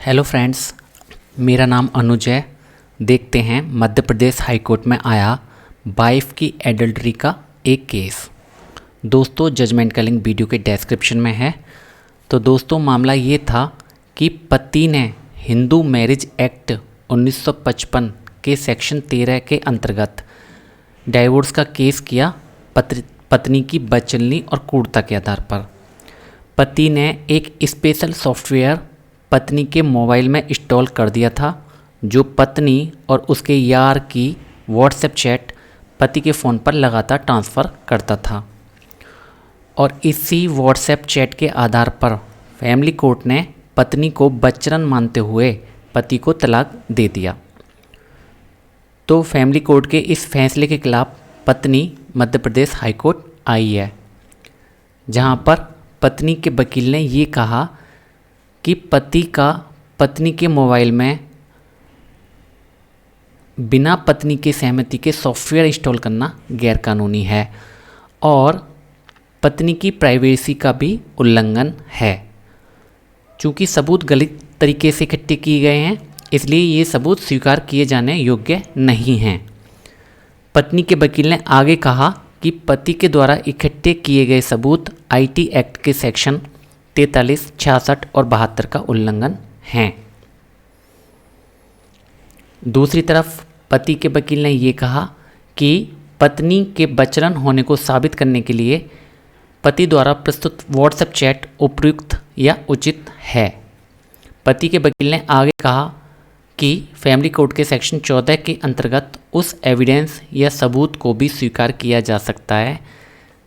Hello friends, मेरा नाम अनुज है। देखते हैं मध्य प्रदेश हाई कोर्ट में आया वाइफ की एडल्ट्री का एक केस। दोस्तों, जजमेंट का लिंक वीडियो के डिस्क्रिप्शन में है। तो दोस्तों, मामला ये था कि पति ने हिंदू मैरिज एक्ट 1955 के सेक्शन 13 के अंतर्गत डाइवोर्स का केस किया पत्नी की बदचलनी और क्रूरता के आधार पर। पति ने एक स्पेशल सॉफ्टवेयर पत्नी के मोबाइल में इंस्टॉल कर दिया था, जो पत्नी और उसके यार की व्हाट्सएप चैट पति के फ़ोन पर लगातार ट्रांसफ़र करता था। और इसी व्हाट्सएप चैट के आधार पर फैमिली कोर्ट ने पत्नी को बदचलन मानते हुए पति को तलाक दे दिया। तो फैमिली कोर्ट के इस फैसले के खिलाफ पत्नी मध्य प्रदेश हाई कोर्ट आई है, जहां पर पत्नी के वकील ने ये कहा कि पति का पत्नी के मोबाइल में बिना पत्नी के सहमति के सॉफ्टवेयर इंस्टॉल करना गैरकानूनी है और पत्नी की प्राइवेसी का भी उल्लंघन है। चूँकि सबूत गलत तरीके से इकट्ठे किए गए हैं, इसलिए ये सबूत स्वीकार किए जाने योग्य नहीं हैं। पत्नी के वकील ने आगे कहा कि पति के द्वारा इकट्ठे किए गए सबूत आईटी एक्ट के सेक्शन 43, 66 और 72 का उल्लंघन हैं। दूसरी तरफ पति के वकील ने ये कहा कि पत्नी के बदचलन होने को साबित करने के लिए पति द्वारा प्रस्तुत व्हाट्सएप चैट उपयुक्त या उचित है। पति के वकील ने आगे कहा कि फैमिली कोर्ट के सेक्शन 14 के अंतर्गत उस एविडेंस या सबूत को भी स्वीकार किया जा सकता है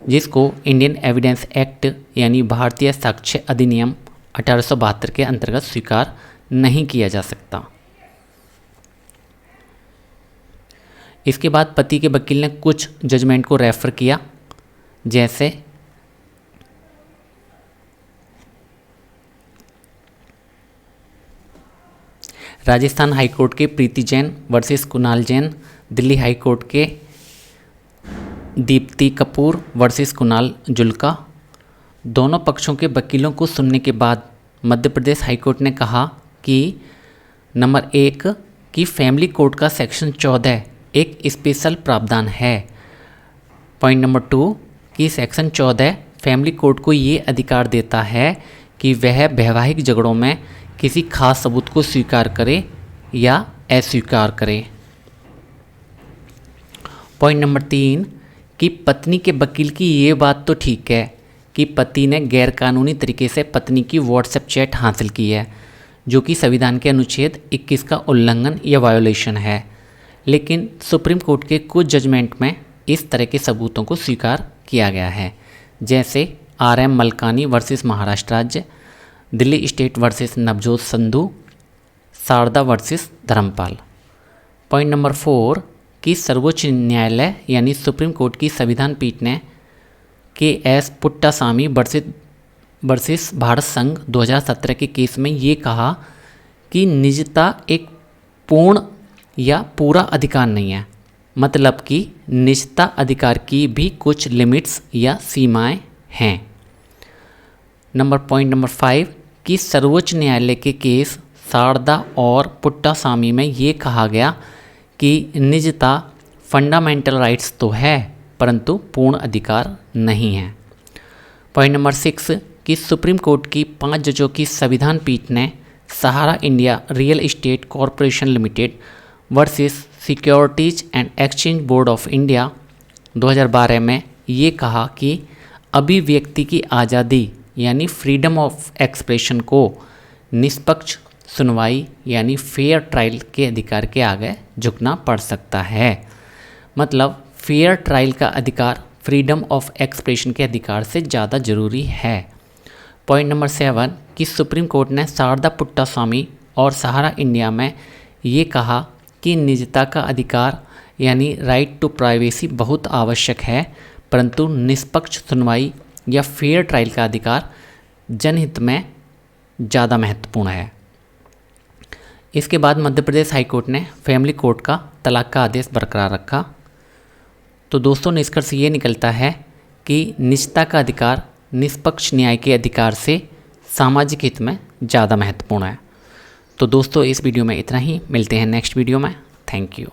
जिसको इंडियन एविडेंस एक्ट यानी भारतीय साक्ष्य अधिनियम 1872 के अंतर्गत स्वीकार नहीं किया जा सकता। इसके बाद पति के वकील ने कुछ जजमेंट को रेफर किया, जैसे राजस्थान हाई कोर्ट के Preeti Jain versus Kunal Jain, Delhi high court के दीप्ति कपूर वर्सेस कुणाल जुल्का। दोनों पक्षों के वकीलों को सुनने के बाद मध्य प्रदेश हाई कोर्ट ने कहा कि नंबर 1 कि फैमिली कोर्ट का सेक्शन 14 एक स्पेशल प्रावधान है। पॉइंट नंबर 2 कि सेक्शन 14 फैमिली कोर्ट को ये अधिकार देता है कि वह वैवाहिक झगड़ों में किसी खास सबूत को स्वीकार करे या अस्वीकार करे। पॉइंट नंबर 3 कि पत्नी के वकील की ये बात तो ठीक है कि पति ने गैरकानूनी तरीके से पत्नी की व्हाट्सएप चैट हासिल की है, जो कि संविधान के अनुच्छेद 21 का उल्लंघन या वायोलेशन है। लेकिन सुप्रीम कोर्ट के कुछ जजमेंट में इस तरह के सबूतों को स्वीकार किया गया है, जैसे RM मलकानी वर्सेस महाराष्ट्र राज्य, Delhi state versus Navjot Sandhu, Sharda versus Dharampal. Point number 4 कि सर्वोच्च न्यायालय यानी सुप्रीम कोर्ट की संविधान पीठ ने KS पुट्टासामी वर्सेस भारत संघ 2017 के केस में ये कहा कि निजता एक पूर्ण या पूरा अधिकार नहीं है, मतलब कि निजता अधिकार की भी कुछ लिमिट्स या सीमाएं हैं। पॉइंट नंबर 5 कि सर्वोच्च न्यायालय के केस शारदा और पुट्टासामी में ये कहा गया कि निजता फंडामेंटल राइट्स तो है परंतु पूर्ण अधिकार नहीं है। पॉइंट नंबर 6 कि सुप्रीम कोर्ट की 5 जजों की संविधान पीठ ने Sahara India real estate corporation limited versus securities and exchange board of India 2012 में ये कहा कि अभिव्यक्ति की आज़ादी यानी फ्रीडम ऑफ एक्सप्रेशन को निष्पक्ष सुनवाई यानी फेयर ट्रायल के अधिकार के आगे झुकना पड़ सकता है। मतलब फेयर ट्रायल का अधिकार फ्रीडम ऑफ एक्सप्रेशन के अधिकार से ज़्यादा जरूरी है। पॉइंट नंबर 7 कि सुप्रीम कोर्ट ने शारदा पुट्टासामी और सहारा इंडिया में ये कहा कि निजता का अधिकार यानी राइट टू प्राइवेसी बहुत आवश्यक है, परंतु निष्पक्ष सुनवाई या फेयर ट्रायल का अधिकार जनहित में ज़्यादा महत्वपूर्ण है। इसके बाद मध्य प्रदेश हाई कोर्ट ने फैमिली कोर्ट का तलाक का आदेश बरकरार रखा। तो दोस्तों, निष्कर्ष ये निकलता है कि निजता का अधिकार निष्पक्ष न्याय के अधिकार से सामाजिक हित में ज़्यादा महत्वपूर्ण है। तो दोस्तों इस वीडियो में इतना ही, मिलते हैं नेक्स्ट वीडियो में। Thank you.